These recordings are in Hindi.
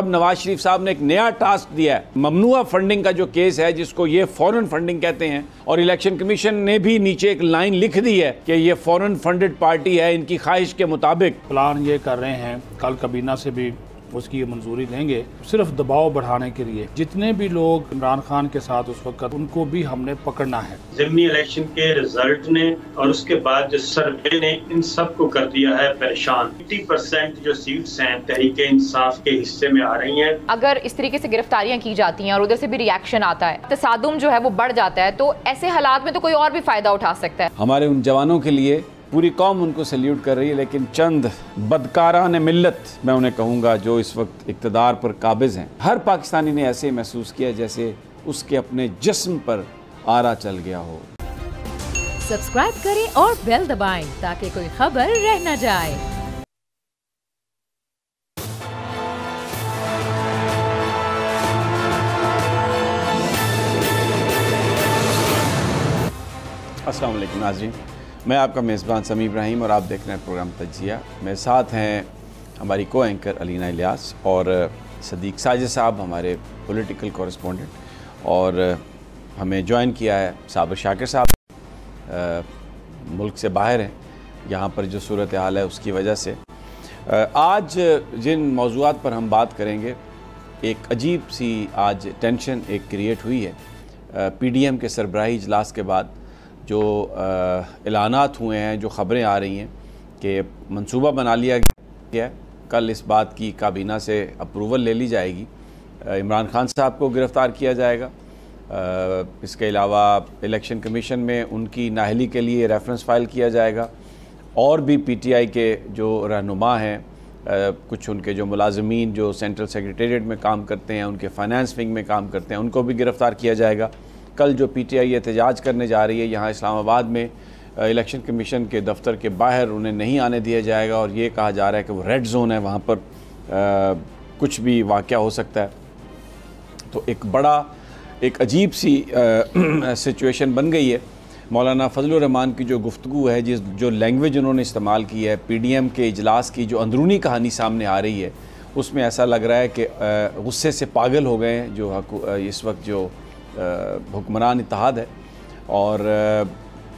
अब नवाज शरीफ साहब ने एक नया टास्क दिया है। ममनुआ फंडिंग का जो केस है, जिसको ये फॉरेन फंडिंग कहते हैं, और इलेक्शन कमीशन ने भी नीचे एक लाइन लिख दी है कि ये फॉरेन फंडेड पार्टी है, इनकी ख्वाहिश के मुताबिक प्लान ये कर रहे हैं। कल काबीना से भी उसकी ये मंजूरी लेंगे, सिर्फ दबाव बढ़ाने के लिए। जितने भी लोग इमरान खान के साथ उस वक्त, उनको भी हमने पकड़ना है। ज़िमनी इलेक्शन के रिजल्ट ने और उसके बाद जो सर्वे ने इन सब को कर दिया है परेशान। 80% जो सीट्स हैं तहरीके इंसाफ के हिस्से में आ रही हैं। अगर इस तरीके से गिरफ्तारियां की जाती हैं और उधर से भी रिएक्शन आता है, तसादुम जो है वो बढ़ जाता है, तो ऐसे हालात में तो कोई और भी फायदा उठा सकता है। हमारे उन जवानों के लिए पूरी कौम उनको सल्यूट कर रही है, लेकिन चंद बदकारान मिल्लत, मैं उन्हें कहूँगा, जो इस वक्त इक़्तिदार पर काबिज़ हैं, हर पाकिस्तानी ने ऐसे महसूस किया जैसे उसके अपने जिस्म पर आरा चल गया हो। सब्सक्राइब करें और बेल दबाएं ताकि कोई खबर रह न जाए। अस्सलाम वालेकुम नाज़रीन, मैं आपका मेज़बान समी इब्राहिम और आप देख रहे हैं प्रोग्राम तज्जिया। मेरे साथ हैं हमारी को एंकर अलीना इलियास और सदीक साजिद साहब, हमारे पॉलिटिकल कॉरेस्पोंडेंट, और हमें ज्वाइन किया है साबिर शाकिर साहब, मुल्क से बाहर हैं, यहाँ पर जो सूरत हाल है उसकी वजह से। आज जिन मौज़ूआत पर हम बात करेंगे, एक अजीब सी आज टेंशन एक क्रिएट हुई है। PDM के सरबराही इजलास के बाद जो ऐलानात हुए हैं, जो ख़बरें आ रही हैं कि मंसूबा बना लिया गया है, कल इस बात की काबीना से अप्रूवल ले ली जाएगी, इमरान खान साहब को गिरफ़्तार किया जाएगा। इसके अलावा इलेक्शन कमीशन में उनकी नाअहली के लिए रेफरेंस फ़ाइल किया जाएगा, और भी PTI के जो रहनुमा हैं, कुछ उनके जो मुलाजमीन जो सेंट्रल सेक्रेटेरिएट में काम करते हैं, उनके फाइनेंस विंग में काम करते हैं, उनको भी गिरफ़्तार किया जाएगा। कल जो PTI एहतजाज करने जा रही है यहाँ इस्लामाबाद में, इलेक्शन कमीशन के दफ्तर के बाहर उन्हें नहीं आने दिया जाएगा, और ये कहा जा रहा है कि वो रेड जोन है, वहाँ पर कुछ भी वाक़या हो सकता है। तो एक अजीब सी सिचुएशन बन गई है। मौलाना फजलुर रहमान की जो गुफ्तगू है, जो लैंग्वेज उन्होंने इस्तेमाल की है, PDM के इजलास की जो अंदरूनी कहानी सामने आ रही है, उसमें ऐसा लग रहा है कि गुस्से से पागल हो गए हैं जो इस वक्त जो हुक्मरान इत्तेहाद है, और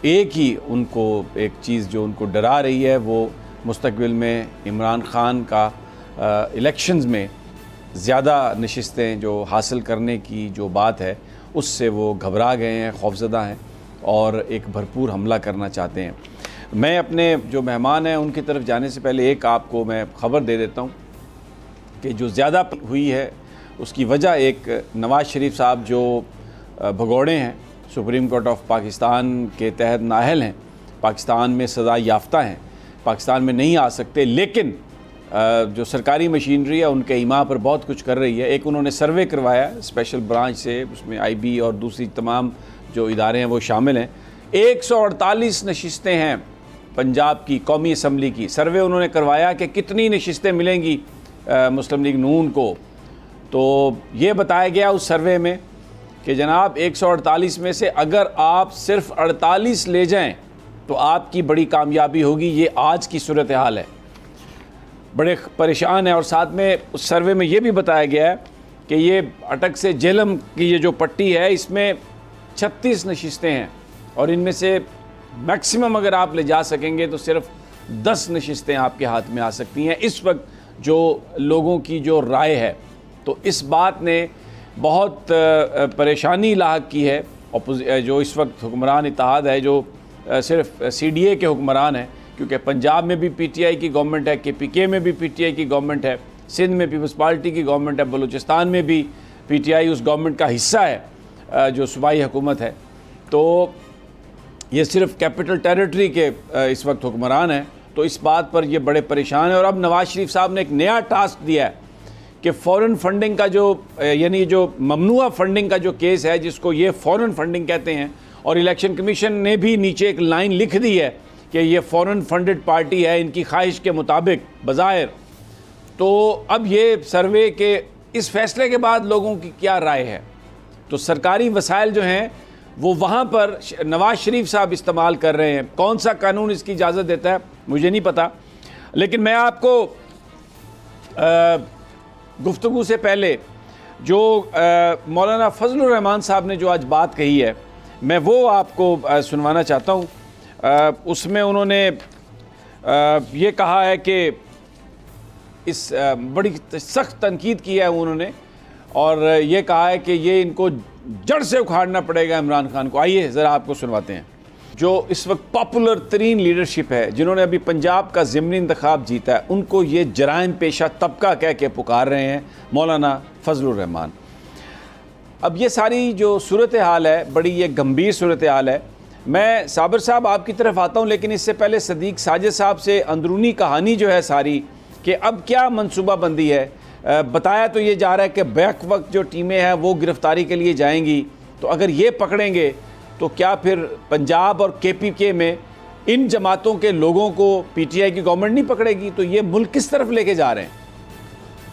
एक ही उनको एक चीज़ जो उनको डरा रही है, वो मुस्तकबिल में इमरान खान का इलेक्शंस में ज़्यादा नशिस्तें जो हासिल करने की जो बात है, उससे वो घबरा गए हैं, खौफज़दा हैं, और एक भरपूर हमला करना चाहते हैं। मैं अपने जो मेहमान हैं उनकी तरफ जाने से पहले एक आपको मैं ख़बर दे देता हूँ कि जो ज़्यादा हुई है उसकी वजह एक नवाज़ शरीफ साहब जो भगोड़े हैं, सुप्रीम कोर्ट ऑफ पाकिस्तान के तहत नाअहल हैं, पाकिस्तान में सज़ा याफ्ता हैं, पाकिस्तान में नहीं आ सकते, लेकिन जो सरकारी मशीनरी है उनके इमा पर बहुत कुछ कर रही है। एक उन्होंने सर्वे करवाया स्पेशल ब्रांच से, उसमें IB और दूसरी तमाम जो इदारे हैं वो शामिल हैं। 148 नशिस्तें हैं पंजाब की कौमी असम्बली की। सर्वे उन्होंने करवाया कि कितनी नशिस्तें मिलेंगी मुस्लिम लीग नून को, तो ये बताया गया उस सर्वे में कि जनाब 148 में से अगर आप सिर्फ 48 ले जाएं तो आपकी बड़ी कामयाबी होगी। ये आज की सूरत हाल है, बड़े परेशान है। और साथ में उस सर्वे में ये भी बताया गया है कि ये अटक से जेलम की ये जो पट्टी है, इसमें 36 नशिस्तें हैं, और इनमें से मैक्सिमम अगर आप ले जा सकेंगे तो सिर्फ 10 नशिस्तें आपके हाथ में आ सकती हैं इस वक्त जो लोगों की जो राय है। तो इस बात ने बहुत परेशानी लाहक की है जो इस वक्त हुक्मरान इत्तेहाद है, जो सिर्फ CDA के हुक्मरान हैं, क्योंकि पंजाब में भी PTI की गवर्नमेंट है, KPK में भी PTI की गवर्नमेंट है, सिंध में पीपल्स पार्टी की गवर्नमेंट है, बलूचिस्तान में भी PTI उस गवर्नमेंट का हिस्सा है जो सूबाई हुकूमत है। तो ये सिर्फ कैपिटल टेरिटरी के इस वक्त हुक्मरान हैं। तो इस बात पर ये बड़े परेशान हैं, और अब नवाज शरीफ साहब ने एक नया टास्क दिया है कि फ़ॉरेन फंडिंग का जो यानी जो ममनुआ फंडिंग का जो केस है, जिसको ये फ़ॉरेन फंडिंग कहते हैं, और इलेक्शन कमीशन ने भी नीचे एक लाइन लिख दी है कि ये फ़ॉरेन फंडेड पार्टी है, इनकी ख्वाहिश के मुताबिक बज़ाहिर। तो अब ये सर्वे के इस फैसले के बाद लोगों की क्या राय है, तो सरकारी वसाइल जो हैं वो वहाँ पर नवाज शरीफ साहब इस्तेमाल कर रहे हैं। कौन सा कानून इसकी इजाज़त देता है मुझे नहीं पता, लेकिन मैं आपको गुफ्तगू से पहले जो मौलाना फजलुर रहमान साहब ने जो आज बात कही है, मैं वो आपको सुनवाना चाहता हूँ। उसमें उन्होंने ये कहा है कि इस बड़ी सख्त तनकीद की है उन्होंने, और ये कहा है कि ये इनको जड़ से उखाड़ना पड़ेगा इमरान खान को। आइए ज़रा आपको सुनवाते हैं। जो इस वक्त पॉपुलर तरीन लीडरशिप है, जिन्होंने अभी पंजाब का ज़िमनी इंतखाब जीता है, उनको ये जराइम पेशा तबका कह के पुकार रहे हैं मौलाना फजलुर रहमान। अब ये सारी जो सूरत हाल है, बड़ी ये गंभीर सूरत हाल है। मैं साबिर साहब आपकी तरफ आता हूँ, लेकिन इससे पहले सदीक साजिद साहब से अंदरूनी कहानी जो है सारी, कि अब क्या मनसूबा बंदी है। बताया तो ये जा रहा है कि बैक वक्त जो टीमें हैं वो गिरफ़्तारी के लिए जाएंगी, तो अगर ये पकड़ेंगे तो क्या फिर पंजाब और KPK में इन जमातों के लोगों को PTI की गवर्नमेंट नहीं पकड़ेगी? तो ये मुल्क किस तरफ लेके जा रहे हैं?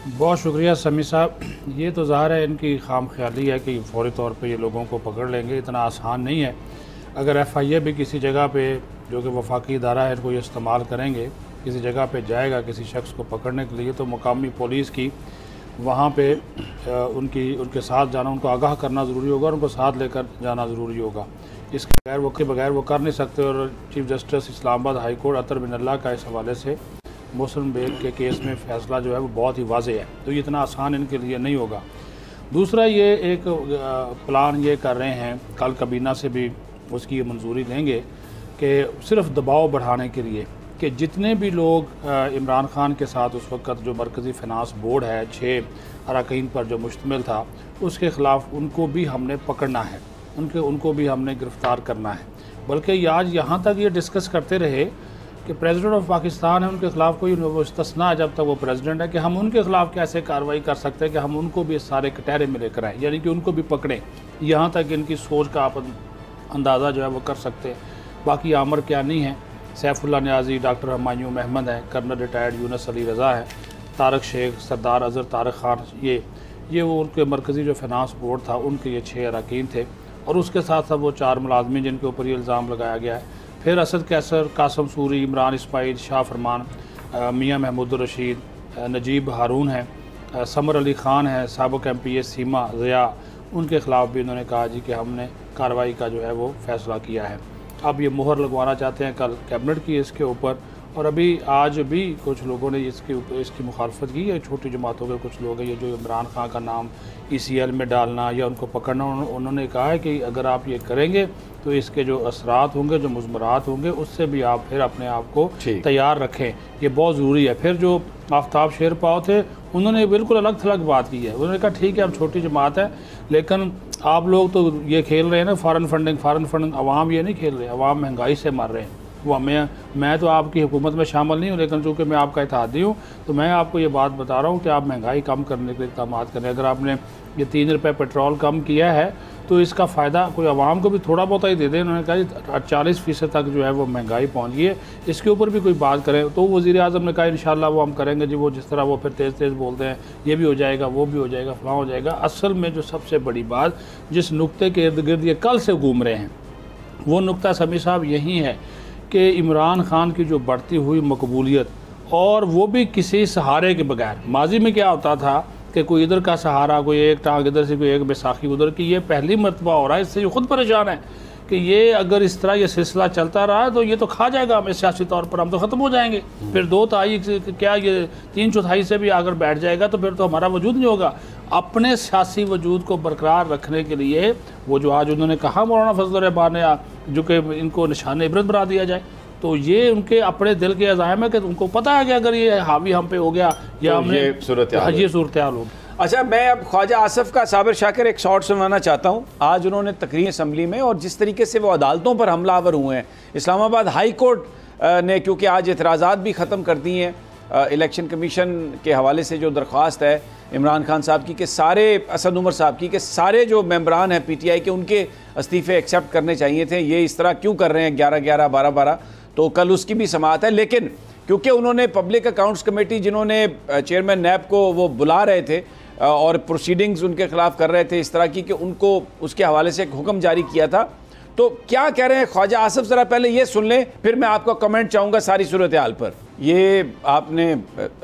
बहुत शुक्रिया समी साहब। ये तो ज़ाहिर है इनकी खाम ख्याली है कि फौरी तौर पे ये लोगों को पकड़ लेंगे, इतना आसान नहीं है। अगर FIA भी किसी जगह पे, जो कि वफाकी इदारा है, इनको ये इस्तेमाल करेंगे, किसी जगह पे जाएगा किसी शख्स को पकड़ने के लिए, तो मुकामी पुलिस की वहाँ पे उनके साथ जाना, उनको आगाह करना ज़रूरी होगा और उनको साथ लेकर जाना ज़रूरी होगा। इसके बगैर वो कर नहीं सकते। और chief justice Islamabad high court Athar Minallah का इस हवाले से मुस्लिम बेग के केस में फ़ैसला जो है वो बहुत ही वाज़ेह है, तो ये इतना आसान इनके लिए नहीं होगा। दूसरा, ये एक प्लान ये कर रहे हैं, कल काबीना से भी उसकी मंजूरी लेंगे कि सिर्फ दबाव बढ़ाने के लिए कि जितने भी लोग इमरान खान के साथ उस वक़्त जो मरकज़ी फ़िनांस बोर्ड है 6 अरकान पर जो मुश्तमिल था, उसके ख़िलाफ़ उनको भी हमने पकड़ना है, उनको भी हमने गिरफ़्तार करना है। बल्कि आज यहाँ तक ये डिस्कस करते रहे कि प्रेसिडेंट ऑफ पाकिस्तान है, उनके ख़िलाफ़ कोई इस्तिस्ना है जब तक वो प्रेसिडेंट है, कि हम उनके ख़िलाफ़ कैसे कार्रवाई कर सकते हैं कि हम उनको भी इस सारे कटहरे में लेकर आएँ, यानी कि उनको भी पकड़ें। यहाँ तक इनकी सोच का आप अंदाज़ा जो है वो कर सकते हैं। बाकी आमर क्या नहीं है, सैफुल्ला न्याजी, डॉक्टर हुमायूं अहमद है, कर्नल रिटायर्ड यूनुस अली रज़ा है, तारक शेख, सरदार अज़हर तारक खान, ये वो उनके मरकज़ी जो फ़िनांस बोर्ड था उनके ये 6 अरकान थे। और उसके साथ साथ वो 4 मुलाजमीन जिनके ऊपर ये इल्ज़ाम लगाया गया है। फिर असद कैसर, कासम सूरी, इमरान इस्माइल, शाह फरमान, मियाँ महमूद रशीद, नजीब हारून है, समर अली ख़ान है, साबिक़ MPA सीमा ज़िया, उनके ख़िलाफ़ भी इन्होंने कहा जी कि हमने कार्रवाई का जो है वो फ़ैसला किया है। अब ये मोहर लगवाना चाहते हैं कल कैबिनेट की इसके ऊपर, और अभी आज भी कुछ लोगों ने इसकी मुखालफत की है। छोटी जमातों के कुछ लोग हैं, ये जो इमरान खान का नाम ECL में डालना या उनको पकड़ना, उन्होंने कहा है कि अगर आप ये करेंगे तो इसके जो असरात होंगे, जो मुज़मरात होंगे, उससे भी आप फिर अपने आप को तैयार रखें, ये बहुत ज़रूरी है। फिर जो आफ्ताब शेरपाव थे, उन्होंने बिल्कुल अलग थलग बात की है। उन्होंने कहा ठीक है, अब छोटी जमात है, लेकिन आप लोग तो ये खेल रहे हैं ना फ़ॉरेन फंडिंग, अवाम ये नहीं खेल रहे, अवाम महंगाई से मर रहे हैं। वो मैं तो आपकी हुकूमत में शामिल नहीं हूँ, लेकिन चूँकि मैं आपका इत्तेहादी हूँ तो मैं आपको ये बात बता रहा हूँ कि आप महंगाई कम करने के लिए इक़दाम करें। अगर आपने ये 3 रुपये पेट्रोल कम किया है तो इसका फ़ायदा कोई आवाम को भी थोड़ा बहुत ही दे दें। उन्होंने कहा 40% तक जो है वो महंगाई पहुँच गई है, इसके ऊपर भी कोई बात करें। तो वज़ीर-ए-आज़म ने कहा इंशाअल्लाह वो हम करेंगे जी। वो जिस तरह वो फिर तेज़ बोलते हैं, ये भी हो जाएगा, वो भी हो जाएगा, फलां हो जाएगा। असल में जो सबसे बड़ी बात जिस नुक्ते के इर्द गिर्द ये कल से घूम रहे हैं, वो नुक्ता समी साहब यही है कि इमरान खान की जो बढ़ती हुई मकबूलियत, और वो भी किसी सहारे के बगैर। माजी में क्या होता था कि कोई इधर का सहारा, कोई एक टांग इधर से, कोई एक बैसाखी उधर की। ये पहली मरतबा हो रहा है, इससे ये खुद परेशान है कि ये अगर इस तरह ये सिलसिला चलता रहा तो ये तो खा जाएगा हमें सियासी तौर पर, हम तो ख़त्म हो जाएंगे। फिर 2 तिहाई क्या, ये 3/4 से भी अगर बैठ जाएगा तो फिर तो हमारा वजूद नहीं होगा। अपने सियासी वजूद को बरकरार रखने के लिए वो जो आज उन्होंने कहा मौलाना फजलुर रहमान ने, जो कि इनको निशान इबरत बना दिया जाए, तो ये उनके अपने दिल के अज़ाइम है कि उनको पता है कि अगर ये हावी हम पे हो गया या तो हमने ये सूरत हाल होगी। अच्छा, मैं अब ख्वाजा आसफ का साबिर शाकिर एक शॉर्ट सुनवाना चाहता हूँ। आज उन्होंने तकरीर असम्बली में, और जिस तरीके से वो अदालतों पर हमलावर हुए हैं, इस्लामाबाद हाई कोर्ट ने क्योंकि आज एतराज़ात भी ख़त्म कर दिए हैं इलेक्शन कमीशन के हवाले से, जो दरख्वास्त है इमरान खान साहब की कि सारे, असद उमर साहब की कि सारे जो मेंबरान हैं PTI के, उनके इस्तीफ़े एक्सेप्ट करने चाहिए थे। ये इस तरह क्यों कर रहे हैं 11-11, 12-12, तो कल उसकी भी समाअत है। लेकिन क्योंकि उन्होंने पब्लिक अकाउंट्स कमेटी, जिन्होंने चेयरमैन नैब को वो बुला रहे थे और प्रोसीडिंग्स उनके ख़िलाफ़ कर रहे थे इस तरह की, कि उनको उसके हवाले से एक हुक्म जारी किया था। तो क्या कह रहे हैं ख्वाजा आसफ, ज़रा पहले ये सुन लें, फिर मैं आपका कमेंट चाहूँगा सारी सूरत हाल पर। ये आपने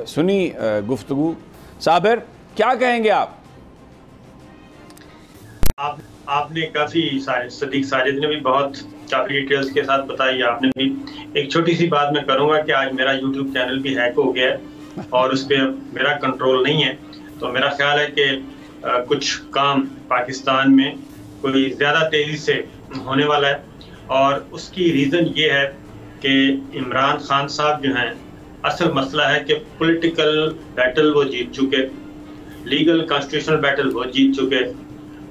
सुनी गुफ्तगू। साबिर, क्या कहेंगे आप? आपने काफी सदीक साजिद ने भी बहुत काफी डिटेल्स के साथ बताई, आपने भी। एक छोटी सी बात मैं करूंगा कि आज मेरा यूट्यूब चैनल भी हैक हो गया है और उस पर मेरा कंट्रोल नहीं है, तो मेरा ख्याल है कि कुछ काम पाकिस्तान में कोई ज्यादा तेजी से होने वाला है, और उसकी रीजन ये है कि इमरान खान साहब जो हैं, असल मसला है कि पॉलिटिकल बैटल वो जीत चुके, लीगल कॉन्स्टिट्यूशनल बैटल वो जीत चुके,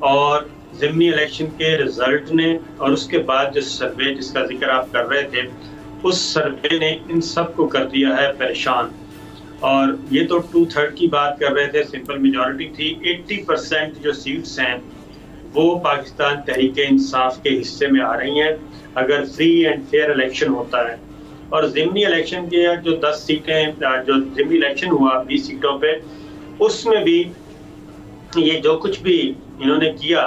और ज़िमनी इलेक्शन के रिजल्ट ने और उसके बाद जो सर्वे जिसका जिक्र आप कर रहे थे, उस सर्वे ने इन सब को कर दिया है परेशान। और ये तो 2/3 की बात कर रहे थे, सिंपल मेजॉरिटी थी। 80% जो सीट्स हैं वो पाकिस्तान तहरीक इंसाफ के हिस्से में आ रही हैं अगर फ्री एंड फेयर इलेक्शन होता है। और ज़िमनी इलेक्शन के जो 10 सीटें, जो ज़िमनी इलेक्शन हुआ 20 सीटों पे, उसमें भी ये जो कुछ भी इन्होंने किया,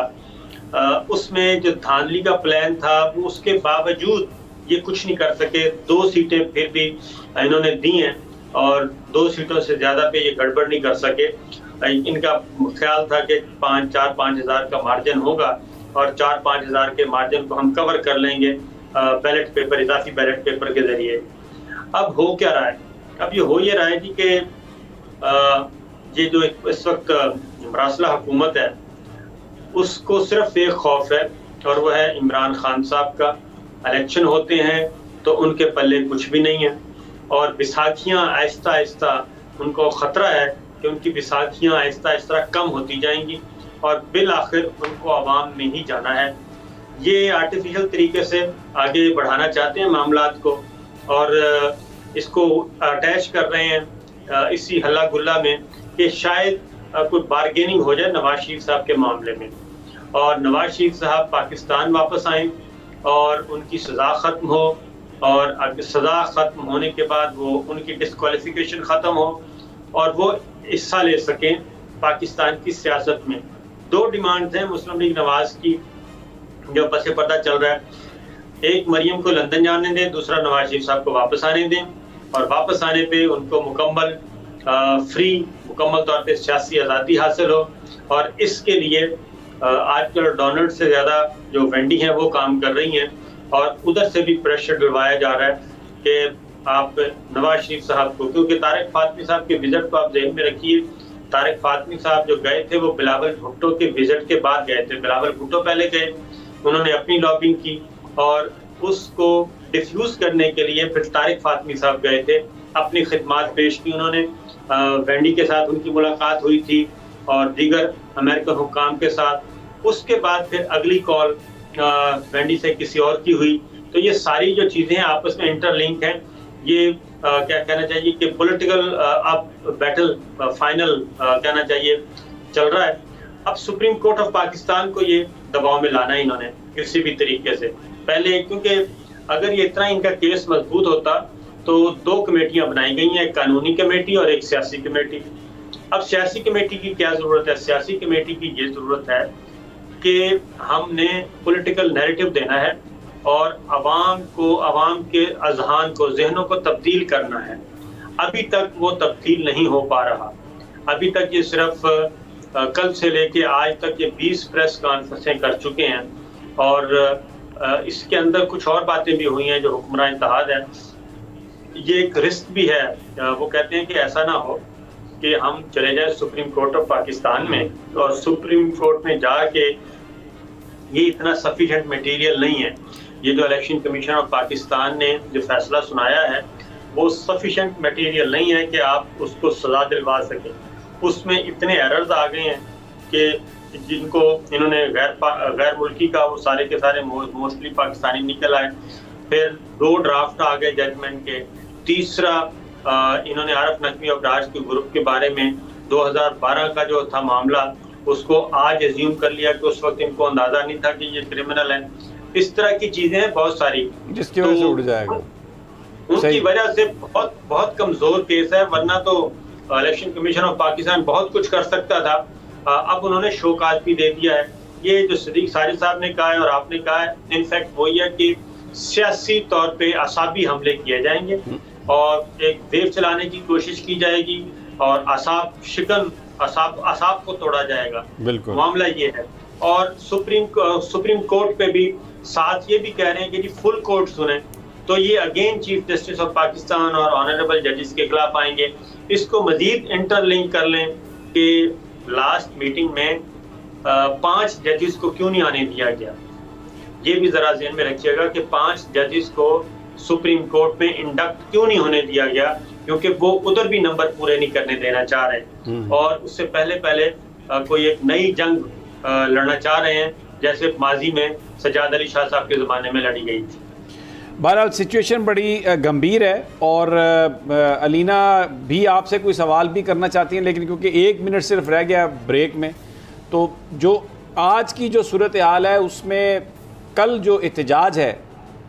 उसमें जो धांधली का प्लान था वो उसके बावजूद ये कुछ नहीं कर सके। 2 सीटें फिर भी इन्होंने दी हैं और 2 सीटों से ज़्यादा पे ये गड़बड़ नहीं कर सके। इनका ख्याल था कि 4-5 हज़ार का मार्जिन होगा और 4-5 हज़ार के मार्जिन को हम कवर कर लेंगे बैलेट पेपर, इजाफी बैलेट पेपर के जरिए। अब हो क्या रहा है? अब ये हो ये रहा है कि ये जो इस वक्त मरासला हुकूमत है उसको सिर्फ एक खौफ है और वह है इमरान खान साहब का। इलेक्शन होते हैं तो उनके पल्ले कुछ भी नहीं है और बैसाखियाँ आहिस्ता आहिस्ता उनको ख़तरा है कि उनकी बैसाखियाँ आहिस्ता आहिस्ता कम होती जाएंगी और बिल आखिर उनको आवाम में ही जाना है। ये आर्टिफिशियल तरीके से आगे बढ़ाना चाहते हैं मामलात को और इसको अटैच कर रहे हैं इसी हल्ला गुल्ला में कि शायद कोई बार्गेनिंग हो जाए नवाज शरीफ साहब के मामले में और नवाज शरीफ साहब पाकिस्तान वापस आएँ और उनकी सज़ा ख़त्म हो और सज़ा ख़त्म होने के बाद वो उनकी डिस्क्वालिफिकेशन ख़त्म हो और वो हिस्सा ले सकें पाकिस्तान की सियासत में। 2 डिमांड्स हैं मुस्लिम लीग नवाज की जो पसे पर्दा चल रहा है। एक, मरियम को लंदन जाने दें, दूसरा नवाज शरीफ साहब को वापस आने दें और वापस आने पे उनको मुकम्मल मुकम्मल तौर पे सियासी आज़ादी हासिल हो। और इसके लिए आजकल डोनाल्ड से ज़्यादा जो वेंडी हैं वो काम कर रही हैं और उधर से भी प्रेशर डलवाया जा रहा है कि आप नवाज शरीफ साहब को, क्योंकि तारिक फातमी साहब के विजिट को आप ज़हन में रखिए। तारिक फातमी साहब जो गए थे वो बिलावल भुट्टो के विजिट के बाद गए थे। बिलावल भुट्टो पहले गए, उन्होंने अपनी लॉबिंग की और उसको डिफ्यूज़ करने के लिए फिर तारिक फातमी साहब गए थे, अपनी खिदमात पेश की उन्होंने। वेंडी के साथ उनकी मुलाकात हुई थी और दीगर अमेरिकन हुक्काम के साथ। उसके बाद फिर अगली कॉल वेंडी से किसी और की हुई। तो ये सारी जो चीज़ें आपस में इंटरलिंक हैं। ये क्या कहना चाहिए कि पॉलिटिकल अब बैटल फाइनल कहना चाहिए चल रहा है। अब सुप्रीम कोर्ट ऑफ पाकिस्तान को ये दबाव में लाना है इन्होंने किसी भी तरीके से पहले, क्योंकि अगर ये इतना इनका केस मजबूत होता तो 2 कमेटियां बनाई गई हैं, एक कानूनी कमेटी और एक सियासी कमेटी। अब सियासी कमेटी की क्या ज़रूरत है? सियासी कमेटी की ये ज़रूरत है कि हमने पॉलिटिकल नैरेटिव देना है और अवाम के अजहान को, जहनों को तब्दील करना है। अभी तक वो तब्दील नहीं हो पा रहा। अभी तक ये सिर्फ कल से लेके आज तक ये 20 प्रेस कॉन्फ्रेंसें कर चुके हैं और इसके अंदर कुछ और बातें भी हुई हैं जो हुक्मरान इत्तेहाद है। ये एक रिस्क भी है। वो कहते हैं कि ऐसा ना हो कि हम चले जाए सुप्रीम कोर्ट ऑफ पाकिस्तान में और सुप्रीम कोर्ट में जाके ये इतना सफिशिएंट मटेरियल नहीं है। ये जो इलेक्शन कमीशन ऑफ पाकिस्तान ने जो फैसला सुनाया है वो सफिशिएंट मटेरियल नहीं है कि आप उसको सजा दिलवा सकें। उसमें इतने एरर्स आ गए हैं कि जिनको इन्होंने गैर मुल्की का वो सारे के सारे मोस्टली पाकिस्तानी निकल आए। फिर 2 ड्राफ्ट आ गए जजमेंट के। तीसरा इन्होंने आरफ नकवी और राज के ग्रुप के बारे में 2012 का जो था मामला उसको आज एज्यूम कर लिया कि उस वक्त इनको अंदाजा नहीं था कि ये क्रिमिनल है। इस तरह की चीजें हैं बहुत सारी जिसकी वजह से उड़ जाएगा। उनकी वजह से बहुत बहुत कमजोर केस है, वरना तो इलेक्शन कमीशन ऑफ पाकिस्तान बहुत कुछ कर सकता था। अब उन्होंने शोकाज भी दे दिया है। ये जो सदीक साजिद साहब ने कहा है और आपने कहा है, इनफैक्ट वही है कि सियासी तौर पे असाबी हमले किए जाएंगे और एक वेव चलाने की कोशिश की जाएगी और असाब शिकन असाब को तोड़ा जाएगा। बिल्कुल मामला ये है। और सुप्रीम कोर्ट पे भी साथ ये भी कह रहे हैं कि जी फुल कोर्ट सुने, तो ये again chief justice of Pakistan और ऑनरेबल जजेस के खिलाफ आएंगे। इसको मजीद इंटरलिंक कर लें कि लास्ट मीटिंग में 5 जजेस को क्यों नहीं आने दिया गया। ये भी जरा ध्यान में रखिएगा कि 5 जजेस को सुप्रीम कोर्ट में इंडक्ट क्यों नहीं होने दिया गया, क्योंकि वो उधर भी नंबर पूरे नहीं करने देना चाह रहे और उससे पहले कोई एक नई जंग लड़ना चाह रहे हैं, जैसे माजी में सजाद अली शाह साहब के ज़माने में लड़ी गई थी। बहरहाल सिचुएशन बड़ी गंभीर है और अलीना भी आपसे कोई सवाल भी करना चाहती हैं, लेकिन क्योंकि 1 मिनट सिर्फ रह गया ब्रेक में, तो जो आज की जो सूरत हाल है उसमें कल जो एहतजाज है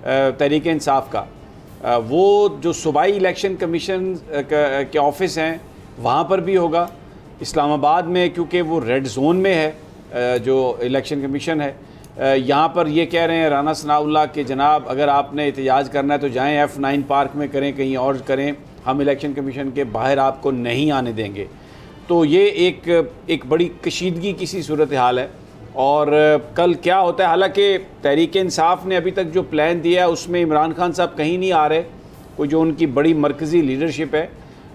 तहरीक इंसाफ का, वो जो सूबाई इलेक्शन कमीशन के ऑफिस हैं वहाँ पर भी होगा इस्लामाबाद में, क्योंकि वो रेड जोन में है जो इलेक्शन कमीशन है। यहाँ पर ये कह रहे हैं राना सनाउल्लाह के जनाब अगर आपने एहतजाज करना है तो जाएं F9 पार्क में करें, कहीं और करें, हम इलेक्शन कमीशन के बाहर आपको नहीं आने देंगे। तो ये एक बड़ी कशीदगी की सी सूरत हाल है और कल क्या होता है। हालांकि तहरीक इंसाफ ने अभी तक जो प्लान दिया है उसमें इमरान खान साहब कहीं नहीं आ रहे, कोई जो उनकी बड़ी मरकज़ी लीडरशिप है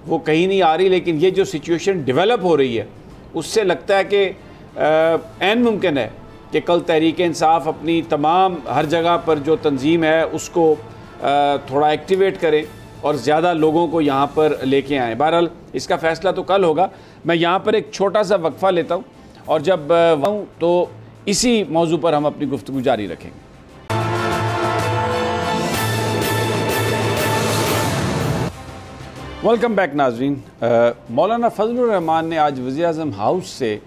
वो कहीं नहीं आ रही, लेकिन ये जो सिचुएशन डेवलप हो रही है उससे लगता है कि ऐन मुमकिन है कि कल तहरीक इंसाफ अपनी तमाम हर जगह पर जो तंजीम है उसको थोड़ा एक्टिवेट करें और ज़्यादा लोगों को यहाँ पर लेके आएँ। बहरहाल इसका फ़ैसला तो कल होगा। मैं यहाँ पर एक छोटा सा वक्फ़ा लेता हूँ और जब आऊँ तो इसी मौजू पर हम अपनी गुफ्तगू जारी रखेंगे। वेलकम बैक नाज़रीन। मौलाना फजलुर रहमान ने आज वज़ीर-ए-आज़म हाउस से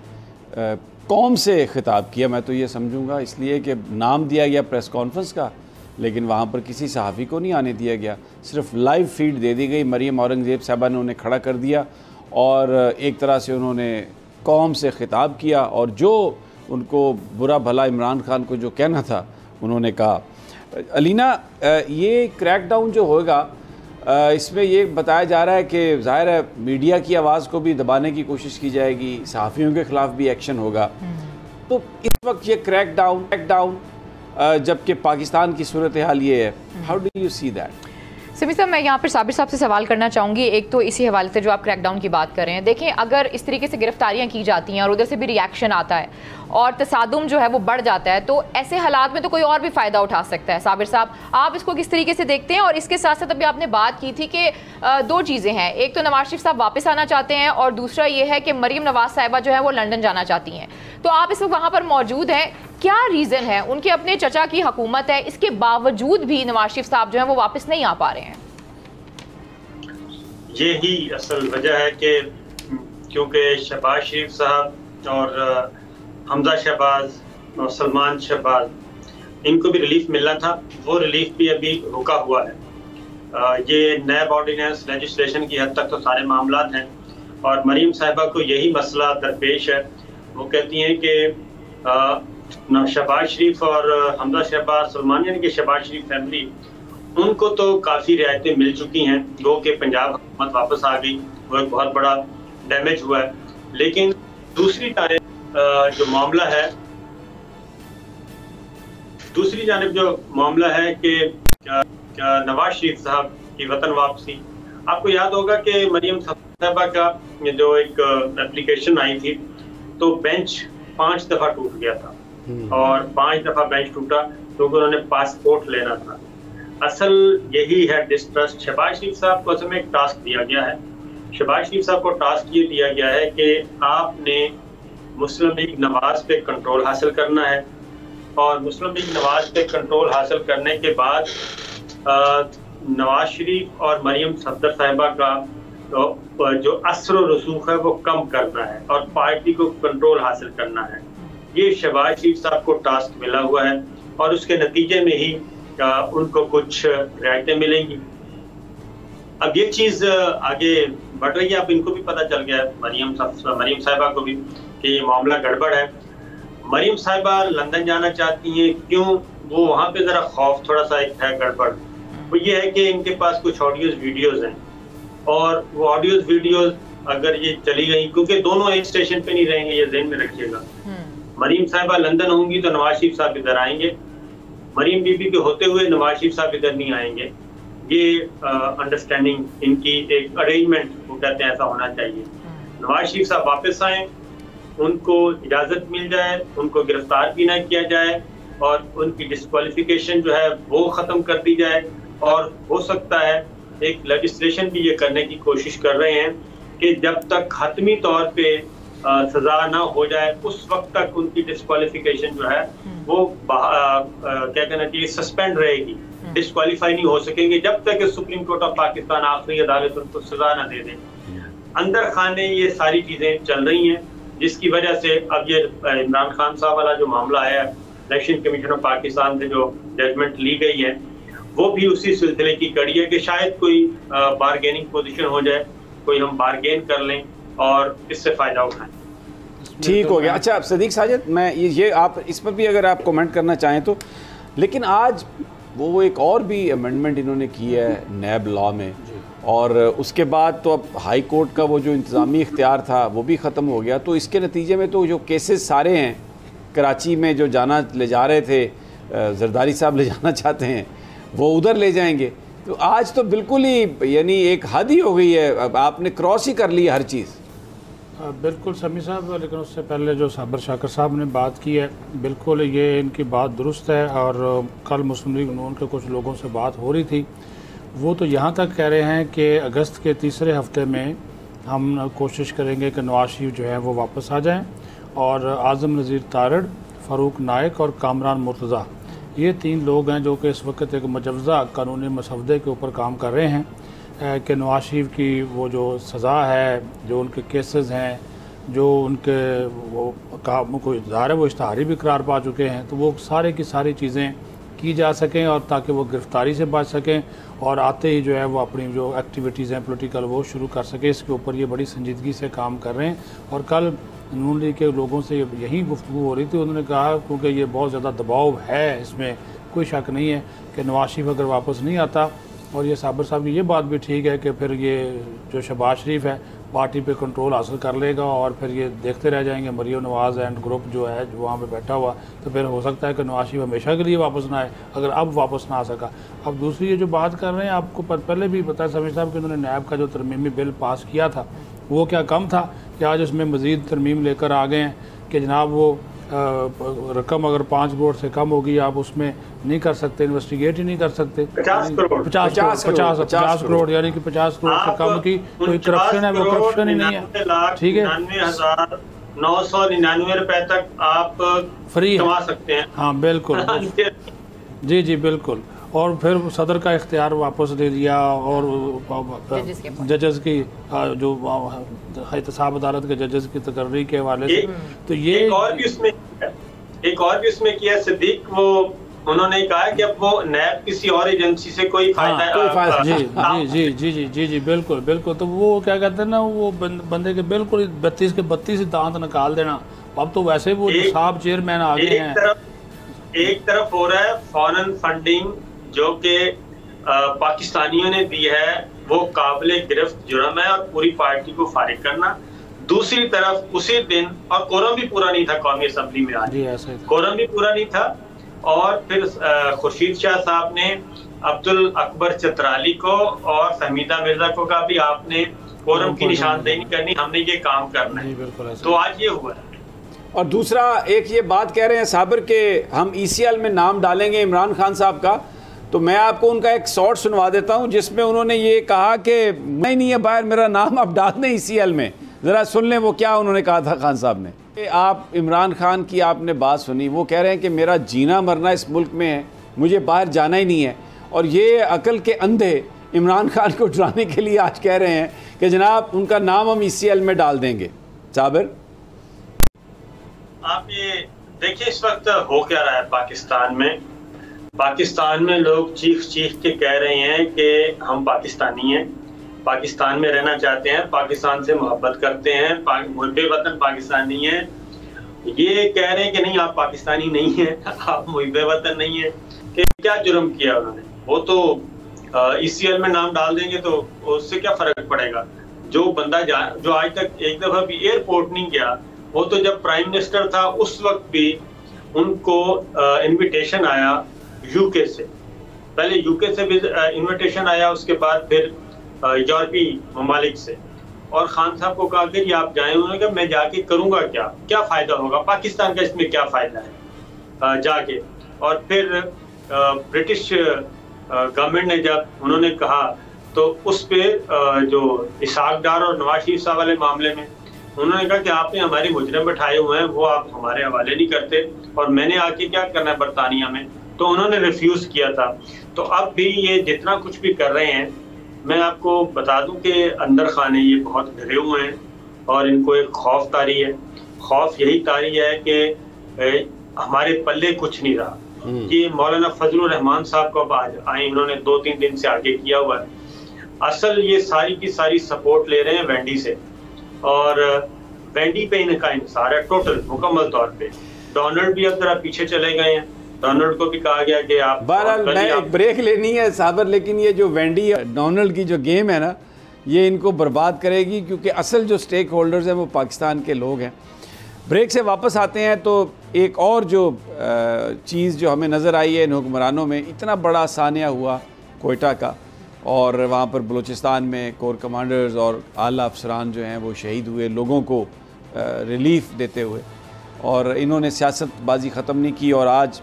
कौम से ख़िताब किया। मैं तो ये समझूंगा इसलिए कि नाम दिया गया प्रेस कॉन्फ्रेंस का, लेकिन वहाँ पर किसी सहाफ़ी को नहीं आने दिया गया, सिर्फ लाइव फीड दे दी गई। मरियम औरंगज़ेब साहबा ने उन्हें खड़ा कर दिया और एक तरह से उन्होंने कौम से ख़िताब किया और जो उनको बुरा भला इमरान खान को जो कहना था उन्होंने कहा। अलीना, ये क्रैकडाउन जो होगा इसमें ये बताया जा रहा है कि ज़ाहिर है मीडिया की आवाज़ को भी दबाने की कोशिश की जाएगी, सहाफ़ियों के ख़िलाफ़ भी एक्शन होगा। तो इस वक्त ये क्रैकडाउन जबकि पाकिस्तान की सूरत हाल ये है, how do you see that? समी साहब, मैं यहाँ पर साबिर साहब से सवाल करना चाहूँगी। एक तो इसी हवाले से जो आप क्रैकडाउन की बात कर रहे हैं, देखें अगर इस तरीके से गिरफ्तारियाँ की जाती हैं और उधर से भी रिएक्शन आता है और तसादुम जो है वो बढ़ जाता है, तो ऐसे हालात में तो कोई और भी फ़ायदा उठा सकता है। साबिर साहब, आप इसको किस तरीके से देखते हैं? और इसके साथ साथ अभी आपने बात की थी कि 2 चीज़ें हैं, एक तो नवाज शरीफ साहब वापस आना चाहते हैं और दूसरा ये है कि मरीम नवाज साहिबा जो है वो लंदन जाना चाहती हैं। तो आप इस वक्त वहाँ पर मौजूद हैं, क्या रीज़न है? उनके अपने चचा की हुकूमत है, इसके बावजूद भी नवाज शरीफ साहब जो है वो वापस नहीं आ पा रहे हैं। ये ही असल वजह है कि क्योंकि शहबाज शरीफ साहब और हमजा शहबाज और सलमान शहबाज इनको भी रिलीफ मिलना था, वो रिलीफ भी अभी रुका हुआ है। ये नैब ऑर्डिनेंस लेजिस्लेशन की हद तक तो सारे मामला हैं और मरीम साहिबा को यही मसला दरपेश है। वो कहती हैं कि शहबाज शरीफ और हमजा शहबाज सलमान यानी कि शहबाज शरीफ फैमिली, उनको तो काफ़ी रियायतें मिल चुकी हैं, वो कि पंजाब हुकूमत वापस आ गई, वो एक बहुत बड़ा डैमेज हुआ है। लेकिन दूसरी जानब जो मामला है कि नवाज शरीफ साहब की वतन वापसी, आपको याद होगा कि मरियम साहिबा का जो एक एप्लीकेशन आई थी तो बेंच 5 दफ़ा टूट गया था और 5 दफ़ा बेंच टूटा क्योंकि उन्होंने पासपोर्ट लेना था। असल यही है डिस्ट्रस्ट। शहबाज शरीफ साहब को असल में एक टास्क दिया गया है। शहबाज शरीफ साहब को टास्क ये दिया गया है कि आपने मुस्लिम लीग नवाज पे कंट्रोल हासिल करना है और मुस्लिम लीग नवाज पे कंट्रोल हासिल करने के बाद नवाज शरीफ और मरियम सफदर साहिबा का जो असर व रसूख है वो कम करना है और पार्टी को कंट्रोल हासिल करना है। ये शहबाज शरीफ साहब को टास्क मिला हुआ है और उसके नतीजे में ही उनको कुछ रियायतें मिलेंगी। अब ये चीज़ आगे बढ़ रही है, अब इनको भी पता चल गया है, मरियम साहिबा को भी, कि ये मामला गड़बड़ है। मरियम साहिबा लंदन जाना चाहती हैं, क्यों? वो वहाँ पे ज़रा खौफ थोड़ा सा एक है गड़बड़, वो ये है कि इनके पास कुछ ऑडियोज़ वीडियोज़ हैं और वो ऑडियोज़ वीडियोज़ अगर ये चली गई, क्योंकि दोनों एक स्टेशन पे नहीं रहेंगे, ये ज़हन में रखिएगा। मरीम साहिबा लंदन होंगी तो नवाज शरीफ साहब इधर आएंगे, मरीम बीबी के होते हुए नवाज शरीफ साहब इधर नहीं आएंगे। ये अंडरस्टैंडिंग इनकी एक अरेंजमेंट वो कहते हैं ऐसा होना चाहिए। नवाज शरीफ साहब वापस आए, उनको इजाजत मिल जाए, उनको गिरफ्तार भी ना किया जाए और उनकी डिस्क्वालिफिकेशन जो है वो खत्म कर दी जाए। और हो सकता है एक लेजिस्लेशन भी ये करने की कोशिश कर रहे हैं कि जब तक हतमी तौर पे सजा ना हो जाए उस वक्त तक उनकी डिस्क्वालिफिकेशन जो है वो क्या कहना चाहिए सस्पेंड रहेगी, डिस्क्वालीफाई नहीं हो सकेंगे जब तक सुप्रीम कोर्ट ऑफ पाकिस्तान आखिरी अदालत उनको सजा ना दे दे। अंदर खाने ये सारी चीजें चल रही हैं, जिसकी वजह से अब ये इमरान खान साहब वाला जो मामला है, इलेक्शन कमीशन ऑफ पाकिस्तान से जो जजमेंट ली गई है, वो भी उसी सिलसिले की कड़ी है कि शायद कोई बारगेनिंग पोजीशन हो जाए, कोई हम बारगेन कर लें और इससे फायदा उठाएं। ठीक हो गया। अच्छा सदीक साजिद, मैं ये आप इस पर भी अगर आप कमेंट करना चाहें तो, लेकिन आज वो एक और भी अमेंडमेंट इन्होंने की है नैब लॉ में, और उसके बाद तो अब हाई कोर्ट का वो जो इंतज़ामी इख्तियार था वो भी ख़त्म हो गया। तो इसके नतीजे में तो जो केसेस सारे हैं कराची में जो जाना ले जा रहे थे, जरदारी साहब ले जाना चाहते हैं, वो उधर ले जाएंगे। तो आज तो बिल्कुल ही यानी एक हद ही हो गई है, अब आपने क्रॉस ही कर ली है हर चीज़। बिल्कुल समी साहब, लेकिन उससे पहले जो साबर शाकर साहब ने बात की है, बिल्कुल ये इनकी बात दुरुस्त है। और कल मुस्लिम लीग नून के कुछ लोगों से बात हो रही थी, वो तो यहाँ तक कह रहे हैं कि अगस्त के तीसरे हफ्ते में हम कोशिश करेंगे कि नवाज शरीफ जो है वो वापस आ जाएं, और आज़म नज़ीर तारड़, फ़ारूक नायक और कामरान मुर्तज़ा, ये 3 लोग हैं जो कि इस वक्त एक मुजव्ज़ा कानूनी मसवदे के ऊपर काम कर रहे हैं कि नवाज शरीफ की वो जो सज़ा है, जो उनके केसेस हैं, जो उनके वो काम को इदारे वो इश्तहारी भी करार पा चुके हैं, तो वो सारे की सारी चीज़ें की जा सकें और ताकि वो गिरफ़्तारी से बच सकें और आते ही जो है वो अपनी जो एक्टिविटीज़ हैं पॉलिटिकल वो शुरू कर सकें। इसके ऊपर ये बड़ी संजीदगी से काम कर रहे हैं। और कल नून लीग के लोगों से यही गुफ्तगू हो रही थी, उन्होंने कहा क्योंकि ये बहुत ज़्यादा दबाव है, इसमें कोई शक नहीं है कि नवाज शरीफ अगर वापस नहीं आता, और ये साबर साहब की ये बात भी ठीक है कि फिर ये जो शहबाज शरीफ है पार्टी पे कंट्रोल हासिल कर लेगा और फिर ये देखते रह जाएंगे मरियम नवाज़ एंड ग्रुप जो है जो वहाँ पे बैठा हुआ, तो फिर हो सकता है कि नवाज शरीफ हमेशा के लिए वापस ना आए अगर अब वापस ना आ सका। अब दूसरी ये जो बात कर रहे हैं, आपको पहले भी पता है समी साहब कि उन्होंने नैब का जो तरमीमी बिल पास किया था वो क्या कम था कि आज उसमें मज़ीद तरमीम लेकर आ गए हैं कि जनाब वो रकम अगर 5 करोड़ से कम होगी आप उसमें नहीं कर सकते, इन्वेस्टिगेट ही नहीं कर सकते। 50 करोड़ 50 करोड़ यानी कि 50 करोड़ से कम की कोई करप्शन है, वो करप्शन ही नहीं है। ठीक है, 99,999 रुपए तक आप फ्री कमा सकते हैं। हाँ बिल्कुल जी जी बिल्कुल। और फिर सदर का इख्तियार वापस दे दिया और जजेस की जो एहतसाब अदालत के जजेस की तकर्री के हवाले से, तो ये एक और भी उसमें किया सिद्दीक, वो उन्होंने कहा कि अब वो नैब किसी और एजेंसी से कोई फायदा जी जी जी जी जी जी बिल्कुल बिल्कुल। तो वो क्या कहते हैं ना, वो बंदे के बिल्कुल 32 के 32 दांत निकाल देना। अब तो वैसे वो साहब चेयरमैन आ गए हैं। एक तरफ हो रहा है फॉरेन फंडिंग जो कि पाकिस्तानियों ने दी है, वो काबिल गिरफ्त जुर्म है और पूरी पार्टी को फारिग करना। दूसरी तरफ उसी दिन, और कोरम भी पूरा नहीं था कौमी असम्बली में, आज कोरम भी पूरा नहीं था, और फिर खुर्शीद शाह साहब ने अब्दुल अकबर चतराली को और फहमीदा मिर्जा को कहा भी आपने कोरम की निशानदेही नहीं करनी, हमने ये काम करना है। तो आज ये हुआ है। और दूसरा एक ये बात कह रहे हैं साबर के हम ECL में नाम डालेंगे इमरान खान साहब का, तो मैं आपको उनका एक शॉर्ट सुनवा देता हूं जिसमें उन्होंने ये कहा कि नहीं है बाहर मेरा नाम आप डाल दें ECL में। ज़रा सुन लें वो क्या उन्होंने कहा था खान साहब ने। आप इमरान खान की आपने बात सुनी, वो कह रहे हैं कि मेरा जीना मरना इस मुल्क में है, मुझे बाहर जाना ही नहीं है। और ये अकल के अंधे इमरान खान को डराने के लिए आज कह रहे हैं कि जनाब उनका नाम हम ECL में डाल देंगे। साबिर, आप ये देखिए इस वक्त हो क्या रहा है पाकिस्तान में लोग चीख के कह रहे हैं कि हम पाकिस्तानी हैं, पाकिस्तान में रहना चाहते हैं, पाकिस्तान से मोहब्बत करते हैं, मुहिब्बे वतन पाकिस्तानी हैं। ये कह रहे हैं कि नहीं आप पाकिस्तानी नहीं हैं, आप मुहिब्बे वतन नहीं है। कि क्या जुर्म किया उन्होंने? वो तो ECL में नाम डाल देंगे तो उससे क्या फर्क पड़ेगा? जो बंदा जो आज तक एक दफा भी एयरपोर्ट नहीं गया, वो तो जब प्राइम मिनिस्टर था उस वक्त भी उनको इनविटेशन आया यूके से, पहले यूके से भी इनविटेशन आया, उसके बाद फिर यूरोपीय ममालिक से। और खान साहब को कहा कि आप जाएं, उन्होंने कहा मैं जाके करूंगा क्या फायदा होगा, पाकिस्तान का इसमें क्या फायदा है जाके। और फिर ब्रिटिश गवर्नमेंट ने जब उन्होंने कहा तो उस पे जो इसहाक डार और नवाज शरीफ साहब वाले मामले में उन्होंने कहा कि आपने हमारे मुजरिम बैठाए हुए हैं, वो आप हमारे हवाले नहीं करते और मैंने आके क्या करना है बरतानिया में, तो उन्होंने रिफ्यूज किया था। तो अब भी ये जितना कुछ भी कर रहे हैं, मैं आपको बता दूं कि अंदर खाने ये बहुत डरे हुए हैं और इनको एक खौफ तारी है। खौफ यही तारी है कि हमारे पल्ले कुछ नहीं रहा। ये मौलाना फजलुर रहमान साहब को आज आए, उन्होंने 2-3 दिन से आगे किया हुआ है। असल ये सारी की सारी सपोर्ट ले रहे हैं वेंडी से, और वेंडी पे इनका इंसार है टोटल मुकम्मल तौर पे। डोनाल्ड भी अब जरा पीछे चले गए हैं, डोनाल्ड को भी कहा गया कि आप बहरहाल मैं एक ब्रेक लेनी है साबर, लेकिन ये जो वेंडी डोनाल्ड की जो गेम है ना, ये इनको बर्बाद करेगी, क्योंकि असल जो स्टेक होल्डर्स हैं वो पाकिस्तान के लोग हैं। ब्रेक से वापस आते हैं तो एक और जो चीज़ जो हमें नज़र आई है इन हुक्मरानों में, इतना बड़ा सानिया हुआ कोयटा का, और वहाँ पर बलूचिस्तान में कोर कमांडर्स और आला अफसरान जो हैं वो शहीद हुए, लोगों को रिलीफ देते हुए, और इन्होंने सियासतबाजी ख़त्म नहीं की। और आज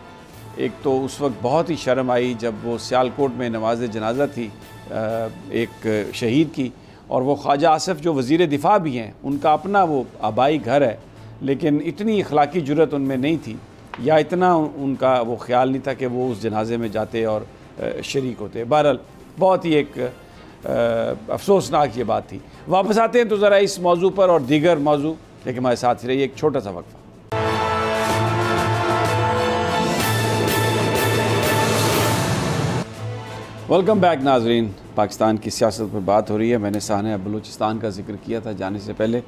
एक तो उस वक्त बहुत ही शर्म आई जब वो सियालकोट में नमाज जनाजा थी एक शहीद की, और वो ख्वाजा आसिफ जो वज़ीर दिफा भी हैं, उनका अपना वो आबाई घर है, लेकिन इतनी अखलाकी जुर्रत उनमें नहीं थी, या इतना उनका वो ख्याल नहीं था कि वो उस जनाजे में जाते और शरीक होते। बहरहाल बहुत ही एक अफसोसनाक ये बात थी। वापस आते हैं तो ज़रा इस मौजू पर और दीगर मौजू, लेकिन हमारे साथ ही रहिए, एक छोटा सा वक्फा। वेलकम बैक नाजरीन। पाकिस्तान की सियासत पर बात हो रही है। मैंने सानिया बलूचिस्तान का जिक्र किया था जाने से पहले।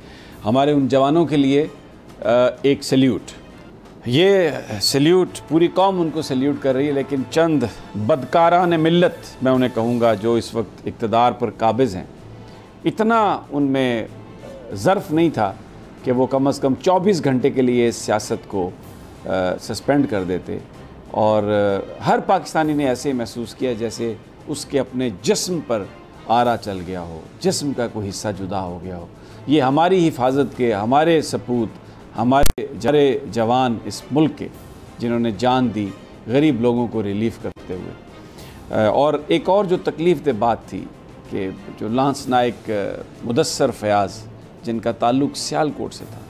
हमारे उन जवानों के लिए एक सल्यूट, ये सल्यूट पूरी कौम उनको सल्यूट कर रही है, लेकिन चंद बदकारान मिल्लत मैं उन्हें कहूँगा जो इस वक्त इक़्तिदार पर काबिज़ हैं, इतना उनमें ज़र्फ़ नहीं था कि वो कम अज़ कम 24 घंटे के लिए इस सियासत को सस्पेंड कर देते। और हर पाकिस्तानी ने ऐसे महसूस किया जैसे उसके अपने जिस्म पर आरा चल गया हो, जिस्म का कोई हिस्सा जुदा हो गया हो। ये हमारी हिफाजत के हमारे सपूत, हमारे जरे जवान इस मुल्क के, जिन्होंने जान दी गरीब लोगों को रिलीफ़ करते हुए। और एक और जो तकलीफ़ दे बात थी कि जो लांस नायक मुदस्सर फयाज़, जिनका ताल्लुक़ सियालकोट से था,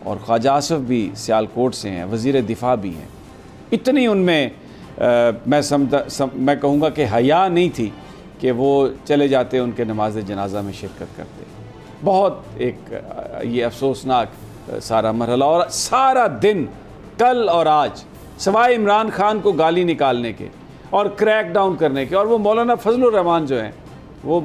और ख्वाजा आसिफ भी सियालकोट से हैं, वज़ीर दिफा भी हैं, इतनी उनमें मैं कहूँगा कि हया नहीं थी कि वो चले जाते उनके नमाज जनाजा में शिरकत करते। बहुत एक ये अफसोसनाक सारा मरहला, और सारा दिन कल और आज सवाए इमरान खान को गाली निकालने के और क्रैक डाउन करने के, और वो मौलाना फजलुर रहमान जो हैं वो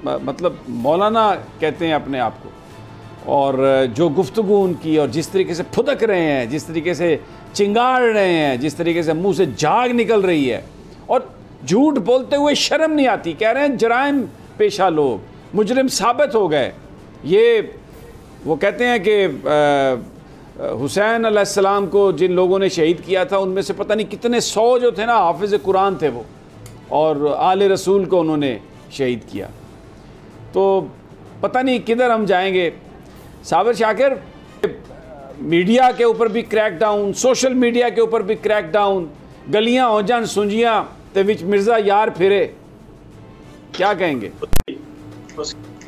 मतलब मौलाना कहते हैं अपने आप को, और जो गुफ्तगू उनकी, और जिस तरीके से फुदक रहे हैं, जिस तरीके से चिंगाड़ रहे हैं, जिस तरीके से मुंह से झाग निकल रही है, और झूठ बोलते हुए शर्म नहीं आती, कह रहे हैं जराइम पेशा लोग, मुजरिम साबित हो गए। ये वो कहते हैं कि हुसैन अलैहिस्सलाम को जिन लोगों ने शहीद किया था, उनमें से पता नहीं कितने 100 जो थे ना हाफिज़ कुरान थे वो, और आले रसूल को उन्होंने शहीद किया। तो पता नहीं किधर हम जाएंगे। साबिर शाकिर, मीडिया के ऊपर भी क्रैक डाउन, सोशल मीडिया के ऊपर भी क्रैक डाउन, गलियां हो जान सुंजियां ते विच मिर्ज़ा यार फिरे, क्या कहेंगे?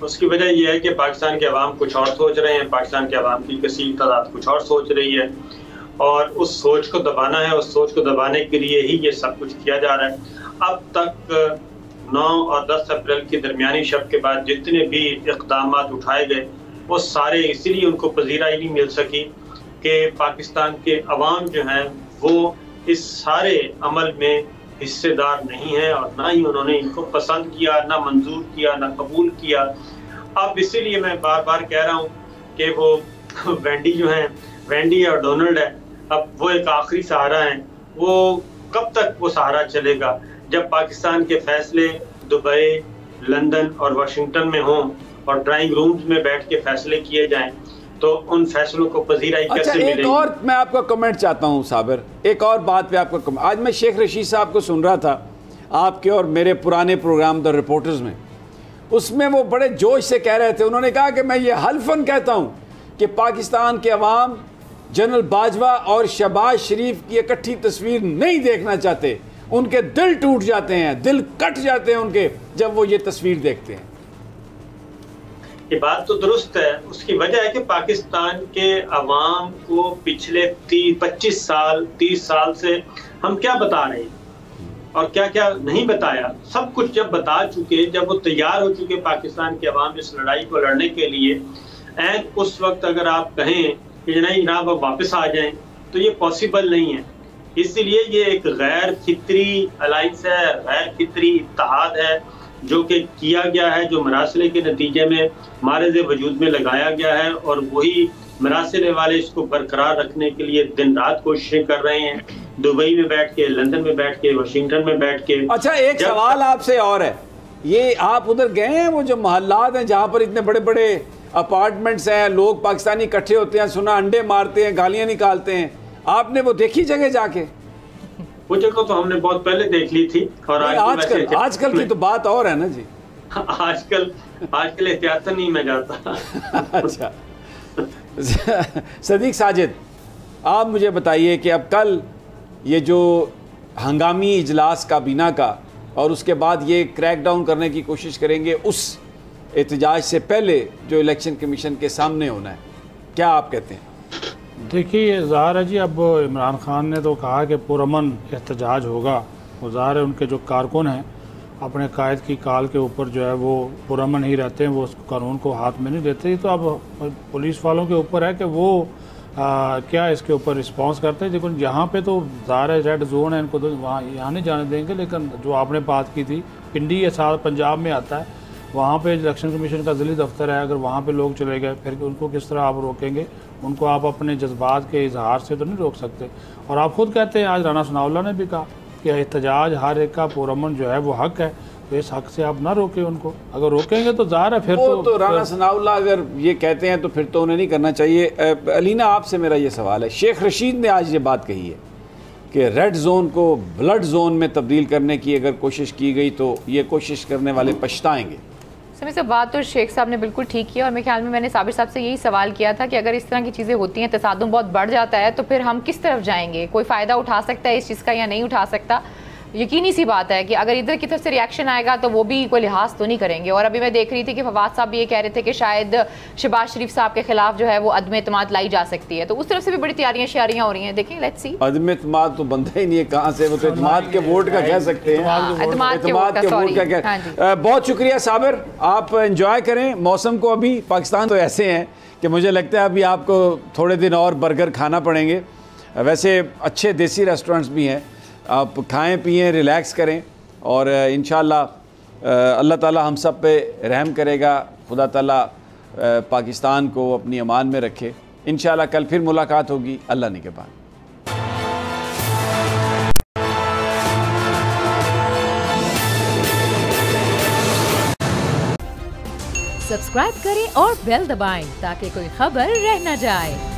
उसकी वजह यह है कि पाकिस्तान के अवाम कुछ और सोच रहे हैं, पाकिस्तान के अवाम की कसीर तादाद कुछ और सोच रही है, और उस सोच को दबाना है। उस सोच को दबाने के लिए ही ये सब कुछ किया जा रहा है। अब तक 9 और 10 अप्रैल की दरमियानी शब के बाद जितने भी इक़दाम उठाए गए, वो सारे इसलिए उनको पजीराई नहीं मिल सकी कि पाकिस्तान के अवाम जो हैं वो इस सारे अमल में हिस्सेदार नहीं है, और ना ही उन्होंने इनको पसंद किया, ना मंजूर किया, ना कबूल किया। अब इसीलिए मैं बार बार कह रहा हूँ कि वो वेंडी जो हैं, वेंडी और डोनाल्ड है, अब वो एक आखिरी सहारा है। वो कब तक वो सहारा चलेगा? जब पाकिस्तान के फैसले दुबई, लंदन और वाशिंगटन में हों, और ड्राइंग रूम्स में बैठ के फैसले किए जाएं, तो उन फैसलों को पजीराई कैसे मिलेगी? एक और मैं आपका कमेंट चाहता हूं साबिर, एक और बात पे आपका कमेंट। आज मैं शेख रशीद साहब को सुन रहा था आपके और मेरे पुराने प्रोग्राम द रिपोर्टर्स में, उसमें वो बड़े जोश से कह रहे थे, उन्होंने कहा कि मैं ये हल्फन कहता हूं कि पाकिस्तान के अवाम जनरल बाजवा और शहबाज शरीफ की इकट्ठी तस्वीर नहीं देखना चाहते, उनके दिल टूट जाते हैं, दिल कट जाते हैं उनके जब वो ये तस्वीर देखते हैं। ये बात तो दुरुस्त है। उसकी वजह है कि पाकिस्तान के अवाम को पिछले 25 साल 30 साल से हम क्या बता रहे हैं और क्या क्या नहीं बताया, सब कुछ जब बता चुके, जब वो तैयार हो चुके पाकिस्तान के अवाम इस लड़ाई को लड़ने के लिए, एंड उस वक्त अगर आप कहें कि नहीं जनाब अब वापस आ जाएं, तो ये पॉसिबल नहीं है। इसलिए ये एक गैर फितरी अलाइंस है, गैर फितरी इत्तेहाद है जो कि किया गया है, जो मरासले के नतीजे में मारज़ वजूद में लगाया गया है, और वही मरासले वाले इसको बरकरार रखने के लिए दिन रात कोशिशें कर रहे हैं, दुबई में बैठ के, लंदन में बैठ के, वाशिंगटन में बैठ के। अच्छा, एक सवाल आपसे और है, ये आप उधर गए हैं वो जो मोहल्लात हैं जहाँ पर इतने बड़े बड़े अपार्टमेंट्स हैं, लोग पाकिस्तानी इकट्ठे होते हैं, सुना अंडे मारते हैं, गालियाँ निकालते हैं, आपने वो देखी जगह जाके? वो जगह तो हमने बहुत पहले देख ली थी, और आजकल की तो बात और है ना जी। आजकल एहतियातन नहीं मैं जाता। अच्छा सदीक साजिद, आप मुझे बताइए कि अब कल ये जो हंगामी इजलास काबीना का और उसके बाद ये क्रैक डाउन करने की कोशिश करेंगे उस एहतजाज से पहले जो इलेक्शन कमीशन के सामने होना है, क्या आप कहते हैं? देखिए ज़ाहिर है जी, अब इमरान खान ने तो कहा कि पुरअमन एहतजाज होगा, वो ज़ाहिर है उनके जो कारकुन हैं अपने कायद की काल के ऊपर जो है वो पुरअमन ही रहते हैं, वो उस कानून को हाथ में नहीं देते। तो अब पुलिस वालों के ऊपर है कि वो क्या इसके ऊपर रिस्पांस करते हैं। देखो यहाँ पे तो ज़ाहिर है रेड जोन है, इनको तो वहाँ यहाँ नहीं जाने देंगे, लेकिन जो आपने बात की थी पिंडी ये साथ पंजाब में आता है, वहाँ पे इलेक्शन कमीशन का ज़िली दफ्तर है, अगर वहाँ पे लोग चले गए फिर उनको किस तरह आप रोकेंगे? उनको आप अपने जज्बात के इजहार से तो नहीं रोक सकते। और आप खुद कहते हैं, आज राना सनाउल्लाह ने भी कहा कि एहतजाज हर एक का पुरअमन जो है वो हक है, तो इस हक से आप ना रोकें उनको। अगर रोकेंगे तो ज़ाहिर है फिर तो राना सनाउल्लाह अगर ये कहते हैं तो फिर तो उन्हें नहीं करना चाहिए। अलीना, आपसे मेरा ये सवाल है, शेख रशीद ने आज ये बात कही है कि रेड जोन को ब्लड जोन में तब्दील करने की अगर कोशिश की गई तो ये कोशिश करने वाले पछताएंगे। समय से बात तो शेख साहब ने बिल्कुल ठीक किया, और मेरे ख्याल में मैंने साबिर साहब से यही सवाल किया था कि अगर इस तरह की चीज़ें होती हैं, तसादुम बहुत बढ़ जाता है, तो फिर हम किस तरफ जाएंगे? कोई फ़ायदा उठा सकता है इस चीज़ का या नहीं उठा सकता? यकीनी सी बात है कि अगर इधर की तरफ से रिएक्शन आएगा तो वो भी कोई लिहाज तो नहीं करेंगे। और अभी मैं देख रही थी कि फवाद साहब भी ये कह रहे थे कि शायद शहबाज शरीफ साहब के खिलाफ जो है वो अदम एतमाद लाई जा सकती है, तो उस तरफ से भी बड़ी तैयारियां शारियां हो रही हैं। देखिए लेट्स सी। अदम एतमाद तो बनता ही नहीं है, कहाँ से? वो तो एतमाद के वोट का कह सकते हैं, एतमाद के वोट का। बहुत शुक्रिया साबिर, आप एंजॉय करें मौसम को। अभी पाकिस्तान तो ऐसे हैं कि मुझे लगता है अभी आपको थोड़े दिन और बर्गर खाना पड़ेंगे। वैसे अच्छे देसी रेस्टोरेंट्स भी हैं, आप खाएं पिएं, रिलैक्स करें, और इंशाअल्लाह अल्लाह ताला हम सब पे रहम करेगा। खुदा ताला पाकिस्तान को अपनी अमान में रखे। इंशाअल्लाह कल फिर मुलाकात होगी अल्लाह ने के बाद। सब्सक्राइब करें और बेल दबाएं ताकि कोई खबर रह न जाए।